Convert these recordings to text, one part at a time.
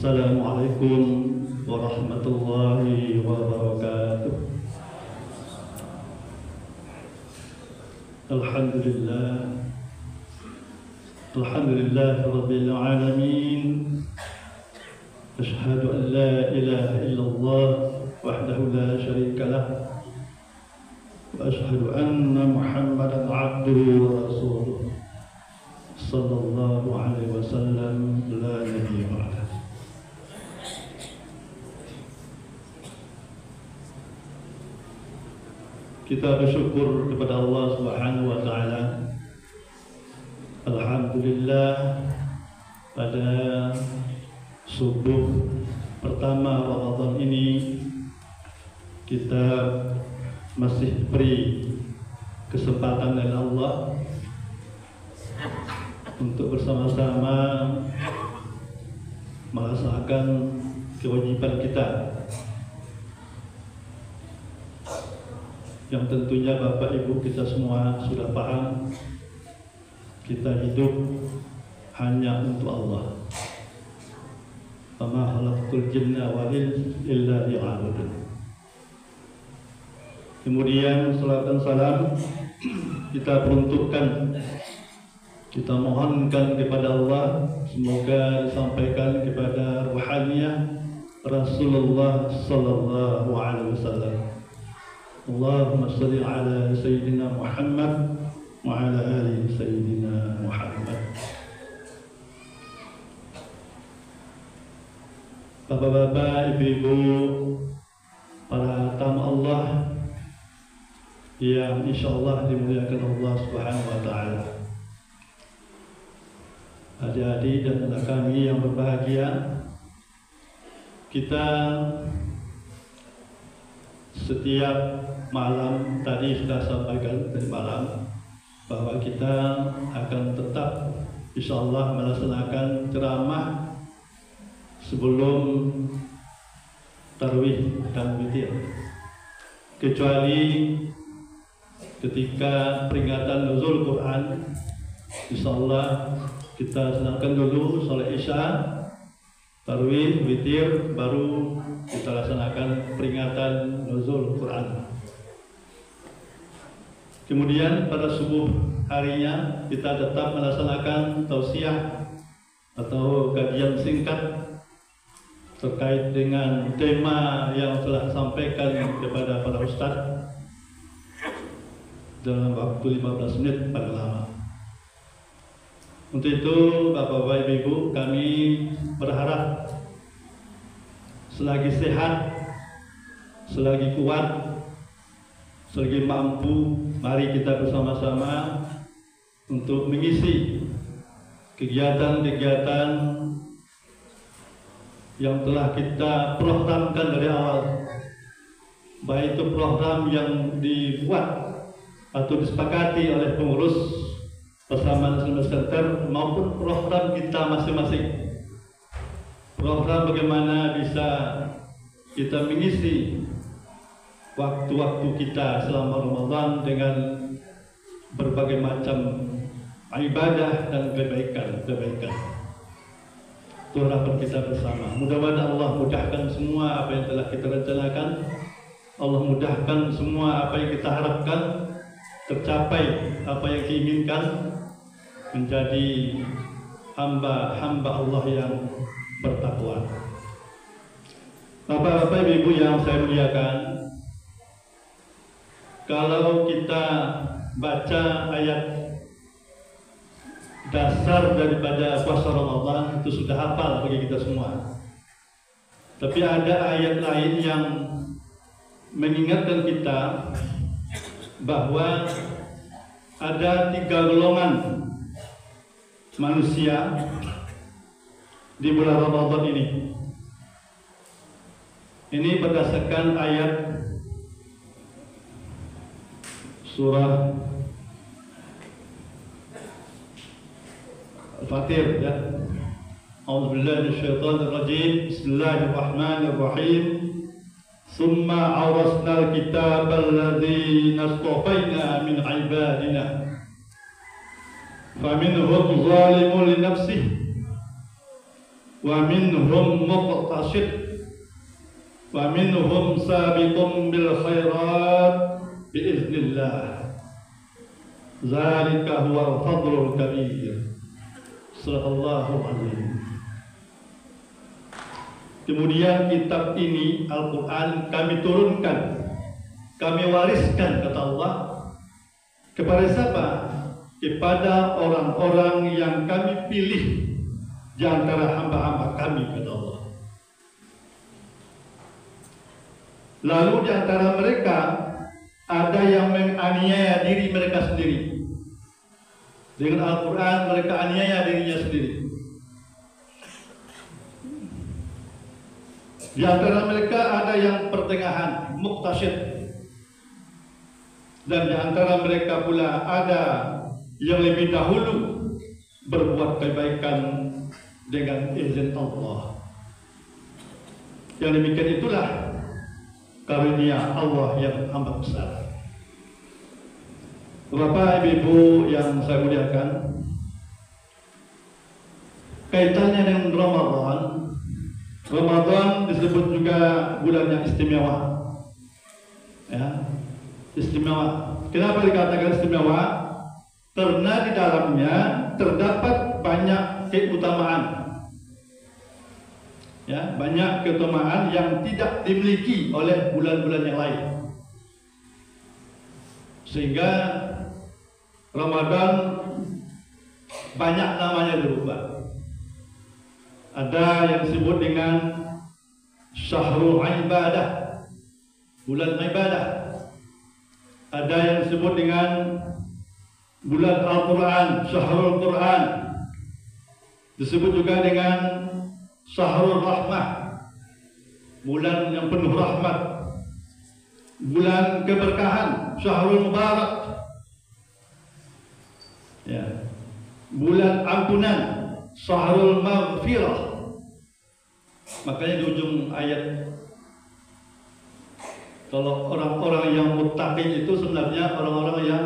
Assalamualaikum warahmatullahi wabarakatuh. Alhamdulillah rabbil alamin. Asyhadu an la ilaha illallah wahdahu la syarika lah. Wa asyhadu anna Muhammadan abduhu wa rasuluh. Sallallahu alaihi wasallam la nabiyya ba'da. Kita bersyukur kepada Allah Subhanahu wa taala. Alhamdulillah, pada subuh pertama Ramadan ini kita masih diberi kesempatan oleh Allah untuk bersama-sama melaksanakan kewajiban kita, yang tentunya Bapak Ibu kita semua sudah paham, kita hidup hanya untuk Allah. Wa ma khalaqtul jinna wal insa illa liya'budun. Kemudian salat dan salam kita peruntukkan, kita mohonkan kepada Allah, semoga disampaikan kepada ruhaniyah Rasulullah sallallahu alaihi wasallam. Allahumma shalli ala sayyidina Muhammad wa ala ali sayyidina Muhammad. Bapak-bapak, ibu-ibu, para tamu Allah yang insyaallah dimuliakan Allah Subhanahu wa taala. Adik-adik dan anak kami yang berbahagia, kita setiap malam tadi sudah sampaikan dari malam bahwa kita akan tetap insyaallah melaksanakan ceramah sebelum tarawih dan witir, kecuali ketika peringatan nuzul Quran. Insyaallah kita senangkan dulu salat Isya, tarawih, witir, baru kita laksanakan peringatan nuzul Quran. Kemudian pada subuh harinya kita tetap melaksanakan tausiah atau kajian singkat terkait dengan tema yang telah disampaikan kepada para ustadz dalam waktu 15 menit paling lama. Untuk itu Bapak-bapak, Ibu, kami berharap selagi sehat, selagi kuat, selagi mampu, mari kita bersama-sama untuk mengisi kegiatan-kegiatan yang telah kita programkan dari awal, baik itu program yang dibuat atau disepakati oleh pengurus Persamaan Islam Center maupun program kita masing-masing. Program bagaimana bisa kita mengisi waktu-waktu kita selama Ramadan dengan berbagai macam ibadah dan kebaikan. Itu harapan kita bersama. Mudah-mudahan Allah mudahkan semua apa yang telah kita rencanakan. Allah mudahkan semua apa yang kita harapkan, tercapai apa yang diinginkan, menjadi hamba-hamba Allah yang bertakwa. Bapak-bapak, ibu yang saya muliakan, kalau kita baca ayat dasar daripada puasa Ramadan itu sudah hafal bagi kita semua. Tapi ada ayat lain yang mengingatkan kita bahwa ada 3 golongan manusia di bulan Ramadan ini. Ini berdasarkan ayat surah Al-Fatir, ya. A'udzubillahi minasyaitonir rajim. Bismillahirrahmanirrahim. Summa awrasnal kitabal ladzina astafaina min ibadina faminhum zalimun li nafsihi wa minhum muqtasid wa minhum sabiqun bil khairat biiznillah. Zalika huwal fadlul kabir. Sallallahu alaihi. Kemudian kitab ini Al-Quran kami turunkan, kami wariskan, kata Allah, kepada siapa? Kepada orang-orang yang kami pilih di antara hamba-hamba kami, kata Allah. Lalu di antara mereka ada yang menganiaya diri mereka sendiri. Dengan Al-Quran mereka aniaya dirinya sendiri. Di antara mereka ada yang pertengahan, muqtasid. Dan di antara mereka pula ada yang lebih dahulu berbuat kebaikan dengan izin Allah. Yang demikian itulah karunia Allah yang amat besar. Bapak Ibu yang saya muliakan, kaitannya dengan Ramadan. Ramadan disebut juga bulan yang istimewa. Ya, istimewa. Kenapa dikatakan istimewa? Karena di dalamnya terdapat banyak keutamaan. Ya, banyak keutamaan yang tidak dimiliki oleh bulan-bulan yang lain. Sehingga Ramadan banyak namanya berubah. Ada yang disebut dengan Syahrul Ibadah, bulan ibadah. Ada yang disebut dengan bulan Al-Quran, Syahrul Quran. Disebut juga dengan Syahrul Rahmah, bulan yang penuh rahmat. Bulan keberkahan, Syahrul Mubarak. Ya. Bulan ampunan, Syahrul Maghfirah. Makanya di ujung ayat, kalau orang-orang yang muttaqin itu sebenarnya orang-orang yang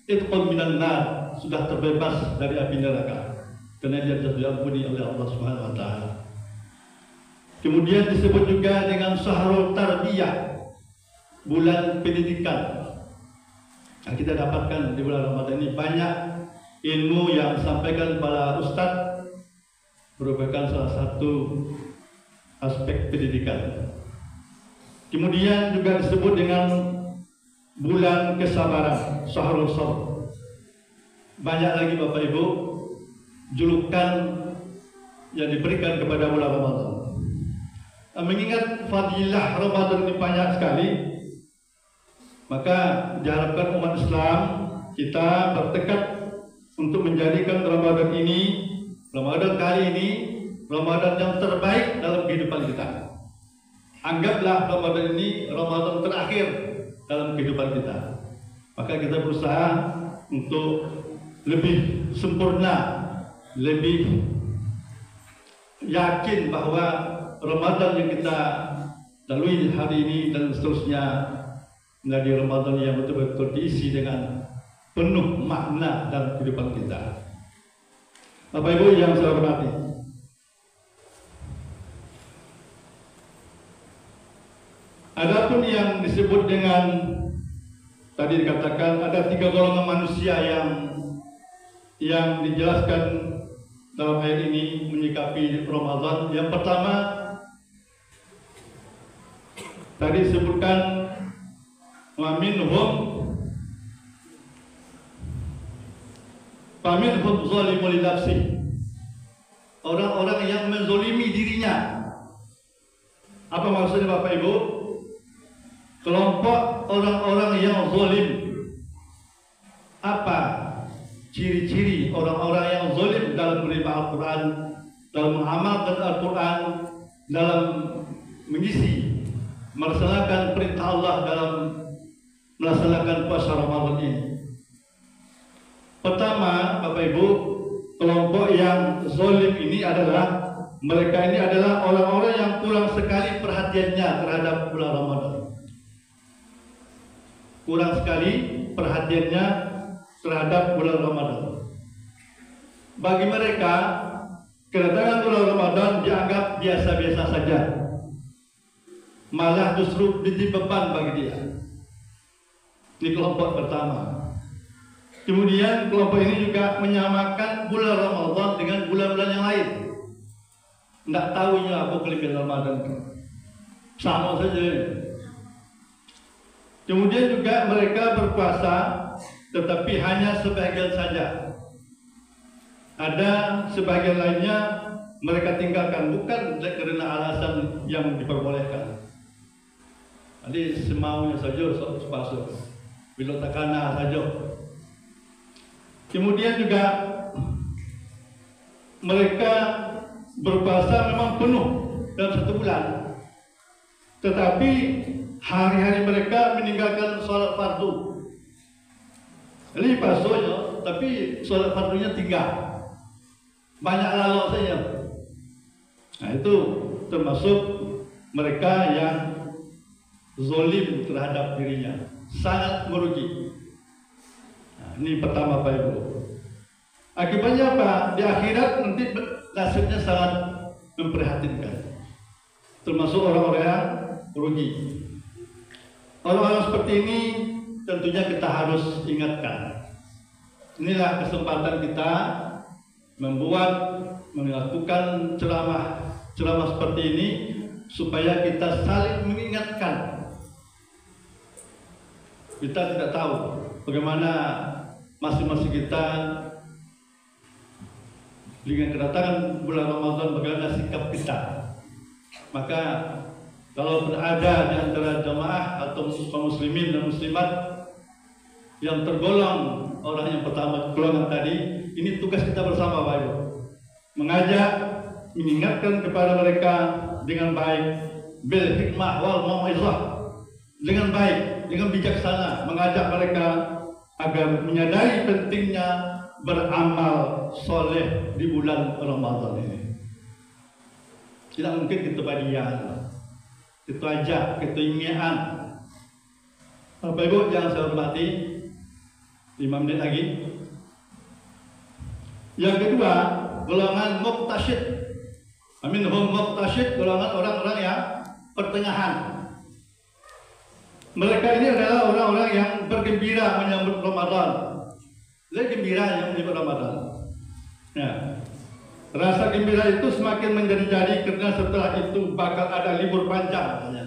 itqun minan nar, sudah terbebas dari api neraka karena dia sudah diampuni oleh Allah Subhanahu wa taala. Kemudian disebut juga dengan Syahrul Tarbiyah, bulan pendidikan. Nah, kita dapatkan di bulan Ramadan ini banyak ilmu yang disampaikan para ustadz, merupakan salah satu aspek pendidikan. Kemudian juga disebut dengan bulan kesabaran, Syahrul Sabr. Banyak lagi Bapak Ibu julukan yang diberikan kepada bulan Ramadan. Mengingat fadilah Ramadan ini banyak sekali, maka diharapkan umat Islam kita bertekad untuk menjadikan Ramadan ini, Ramadan kali ini, Ramadan yang terbaik dalam kehidupan kita. Anggaplah Ramadan ini Ramadan terakhir dalam kehidupan kita. Maka kita berusaha untuk lebih sempurna, lebih yakin bahwa Ramadan yang kita lalui hari ini dan seterusnya menjadi Ramadan yang betul-betul diisi dengan penuh makna dalam kehidupan kita. Bapak Ibu yang saya hormati, adapun yang disebut dengan tadi dikatakan ada 3 golongan manusia yang dijelaskan dalam ayat ini menyikapi Ramadan. Yang pertama tadi disebutkan wa minhum zalimun li nafsihi, orang-orang yang menzolimi dirinya. Apa maksudnya Bapak Ibu? Kelompok orang-orang yang zalim. Apa ciri-ciri orang-orang yang zalim dalam menerima Al-Quran, dalam mengamalkan Al-Quran, dalam mengisi, melaksanakan perintah Allah dalam melaksanakan puasa Ramadan ini? Pertama, Bapak Ibu, kelompok yang zalim ini adalah mereka ini adalah orang-orang yang kurang sekali perhatiannya terhadap bulan Ramadan. Kurang sekali perhatiannya terhadap bulan Ramadan. Bagi mereka, kedatangan bulan Ramadan dianggap biasa-biasa saja, malah justru menjadi beban bagi dia. Ini kelompok pertama. Kemudian kelompok ini juga menyamakan bulan Ramadan dengan bulan-bulan yang lain. Tidak tahunya apa kelebihan Ramadan itu, sama saja. Kemudian juga mereka berpuasa, tetapi hanya sebagian saja. Ada sebagian lainnya mereka tinggalkan, bukan karena alasan yang diperbolehkan. Jadi semaunya saja puasa, bila takana saja. Kemudian juga mereka berpuasa memang penuh dalam 1 bulan, tetapi hari-hari mereka meninggalkan sholat fardu. Jadi puasanya, tapi sholat fardunya tinggal, banyak lalok saja. Nah, itu termasuk mereka yang zolim terhadap dirinya, sangat merugi. Nah, ini pertama Pak Ibu. Akibatnya apa? Di akhirat nanti nasibnya sangat memprihatinkan, termasuk orang-orang yang rugi. Orang-orang seperti ini tentunya kita harus ingatkan. Inilah kesempatan kita melakukan ceramah seperti ini supaya kita saling mengingatkan. Kita tidak tahu bagaimana masing-masing kita dengan kedatangan bulan Ramadan, bagaimana sikap kita. Maka kalau berada di antara jamaah atau kaum muslimin dan muslimat yang tergolong orang yang pertama golongan tadi, ini tugas kita bersama Pak Ibu. Mengajak, mengingatkan kepada mereka dengan baik, bil hikmah wal mau'izah, dengan baik, dengan bijaksana, mengajak mereka agar menyadari pentingnya beramal soleh di bulan Ramadan ini. Tidak mungkin kita badian, kita ajak, kita ingatkan. Bapak Ibu yang saya hormati, 5 menit lagi. Yang kedua, golongan muqtasyid. Minhum muqtasyid, golongan orang-orang yang pertengahan. Mereka ini adalah orang-orang yang bergembira menyambut Ramadan. Dia gembira yang menyambut Ramadan. Ya. Rasa gembira itu semakin menjadi-jadi karena setelah itu bakal ada libur panjang katanya.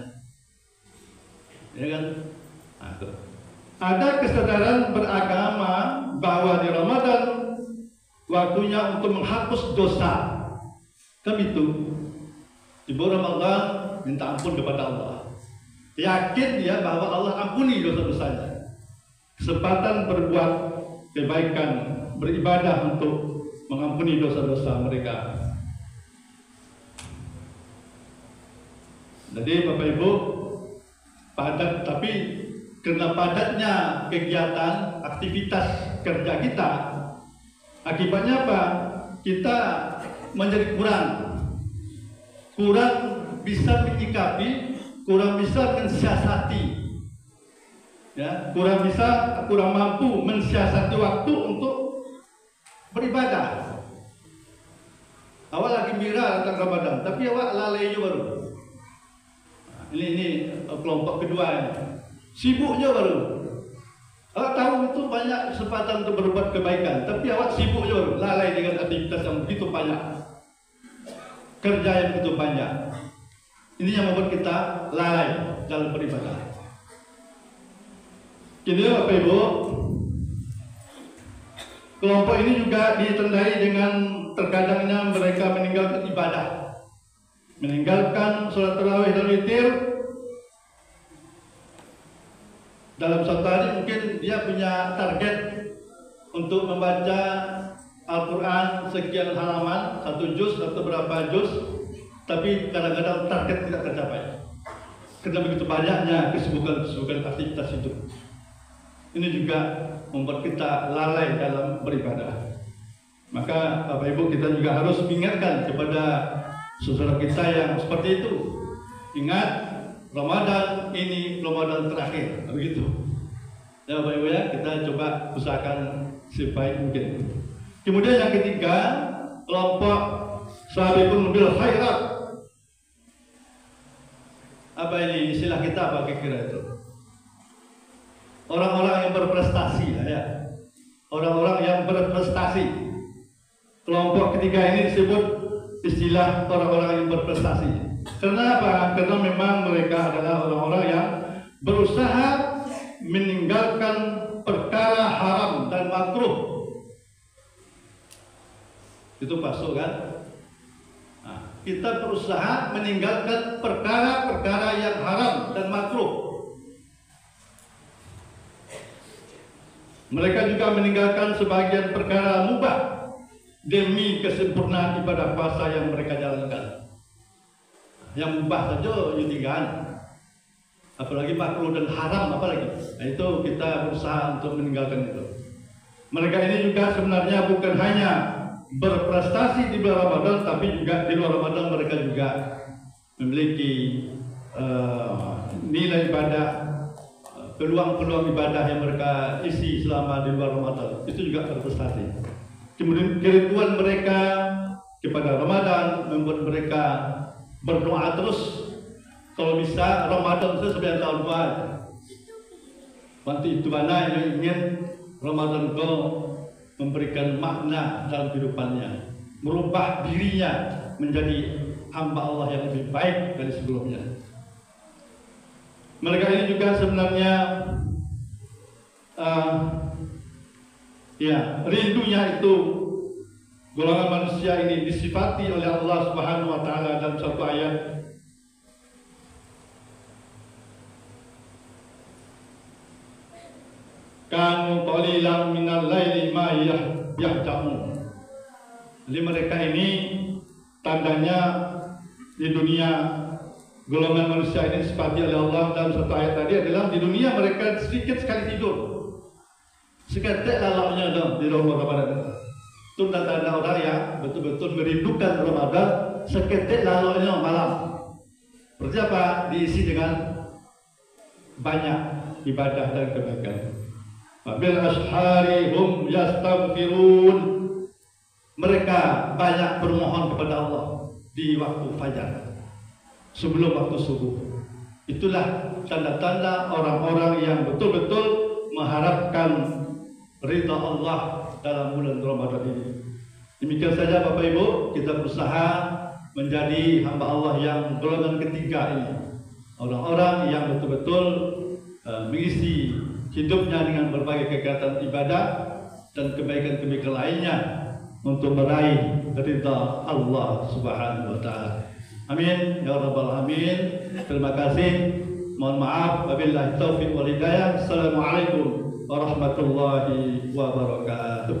Ya kan? Nah, ada kesadaran beragama bahwa di Ramadan waktunya untuk menghapus dosa. Kan itu. Di bulan Ramadan minta ampun kepada Allah. Yakin dia bahwa Allah ampuni dosa-dosanya. Kesempatan berbuat kebaikan, beribadah untuk mengampuni dosa-dosa mereka. Jadi Bapak Ibu, padat, tapi karena padatnya kegiatan, aktivitas kerja kita, akibatnya apa? Kita menjadi kurang bisa menyikapi, kurang bisa mensiasati, ya, kurang mampu mensiasati waktu untuk beribadah. Awak lagi gembira tentang Ramadan, tapi awak lalai juga baru. Nah, ini kelompok kedua ini. Sibuknya baru. Awak tahu itu banyak kesempatan untuk berbuat kebaikan, tapi awak sibuk juga baru, lalai dengan aktivitas yang begitu banyak, kerja yang begitu banyak. Ini yang membuat kita lalai dalam beribadah. Jadi Bapak Ibu, kelompok ini juga ditandai dengan terkadangnya mereka meninggalkan ibadah, meninggalkan sholat tarawih dan witir. Dalam satu hari mungkin dia punya target untuk membaca Al-Quran sekian halaman, 1 juz atau berapa juz, tapi kadang-kadang target tidak tercapai karena begitu banyaknya kesibukan aktivitas hidup. Ini juga membuat kita lalai dalam beribadah. Maka Bapak Ibu, kita juga harus mengingatkan kepada saudara kita yang seperti itu. Ingat, Ramadan ini Ramadan terakhir, begitu. Ya Bapak Ibu ya, kita coba usahakan sebaik mungkin. Kemudian yang ketiga, kelompok sabiqun bil khairat. Apa ini istilah kita apa kira-kira itu? Orang-orang yang berprestasi lah ya. Orang-orang yang berprestasi. Kelompok ketiga ini disebut istilah orang-orang yang berprestasi. Kenapa? Karena memang mereka adalah orang-orang yang berusaha meninggalkan perkara haram dan makruh. Itu masuk kan? Nah, kita berusaha meninggalkan perkara-perkara yang haram dan makruh. Mereka juga meninggalkan sebagian perkara mubah demi kesempurnaan ibadah puasa yang mereka jalankan. Yang mubah saja ditinggalkan, apalagi makruh dan haram apalagi. Nah, itu kita berusaha untuk meninggalkan itu. Mereka ini juga sebenarnya bukan hanya berprestasi di bulan Ramadan, tapi juga di luar Ramadan mereka juga memiliki nilai ibadah, peluang-peluang ibadah yang mereka isi selama di luar Ramadan. Itu juga berprestasi. Kemudian kerinduan mereka kepada Ramadan membuat mereka berdoa terus. Kalau bisa Ramadan itu sebenarnya tahun doa. Nanti itu mana yang ingin Ramadan kau memberikan makna dalam kehidupannya, merubah dirinya menjadi hamba Allah yang lebih baik dari sebelumnya. Mereka ini juga sebenarnya rindunya itu, golongan manusia ini disifati oleh Allah Subhanahu wa taala dalam satu ayat. Kanu qalilan minal laili ma yahjamun. Jadi mereka ini tandanya di dunia, golongan manusia ini disifati oleh Allah dalam satu ayat tadi adalah di dunia mereka sedikit sekali tidur. Seketik lalapnya dong di Ramadan. Itu tanda orang yang betul-betul merindukan Ramadan, seketik lalapnya malam. Berarti apa? Diisi dengan banyak ibadah dan kebaikan. Bil ashari hum yastaghfirun. Mereka banyak bermohon kepada Allah di waktu fajar, sebelum waktu subuh. Itulah tanda-tanda orang-orang yang betul-betul mengharapkan ridha Allah dalam bulan Ramadan ini. Demikian saja Bapak Ibu, kita berusaha menjadi hamba Allah yang golongan ketiga ini. Orang-orang yang betul-betul mengisi hidupnya dengan berbagai kegiatan ibadah dan kebaikan-kebaikan lainnya untuk meraih ridha Allah Subhanahu wa taala. Amin ya rabbal alamin. Terima kasih. Mohon maaf, wabillahi taufiq wal hidayah. Assalamualaikum warahmatullahi wabarakatuh.